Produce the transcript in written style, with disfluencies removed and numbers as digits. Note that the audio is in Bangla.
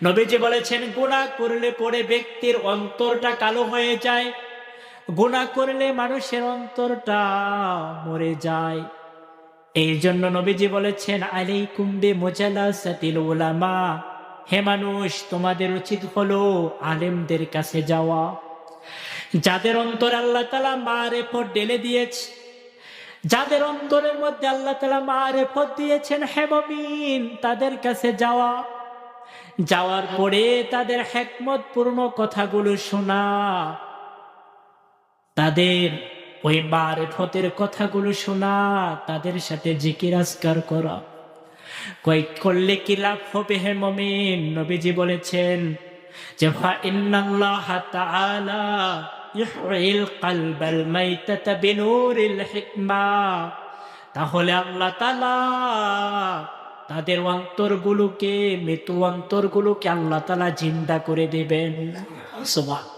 নবীজি বলেছেন গুনাহ করলে পরে ব্যক্তির অন্তরটা কালো হয়ে যায়, গুনাহ করলে মানুষের অন্তরটা মরে যায়। এই জন্য নবীজি বলেছেন আলাইকুম বিমুজালাসাতিল উলামা, হে মানুষ তোমাদের উচিত হলো আলেমদের কাছে যাওয়া, যাদের অন্তরে আল্লাহ তাআলা মারিফত ঢেলে দিয়েছে, যাদের অন্তরের মধ্যে আল্লাহ তাআলা মারিফত দিয়েছেন, হে মুমিন তাদের কাছে যাওয়া, যাওয়ার পরে তাদের হিকমত পূর্ণ কথাগুলো শোনা, তাদের ওই মারিফতের কথাগুলো শোনা, তাদের সাথে জিকির আজকার করা। কয়েক করলে কি লাভ হবে হে মুমিন? নবীজি বলেছেন যে ফা ইন্নাল্লাহা তাআলা ইউহয়িল কলবাল মাইতাতা বিনূরিল হিকমা, তাহলে আল্লাহ তাআলা তাদের অন্তরগুলোকে, মৃত অন্তরগুলোকে আল্লাহ তাআলা জিন্দা করে দিবেন। সুবহান।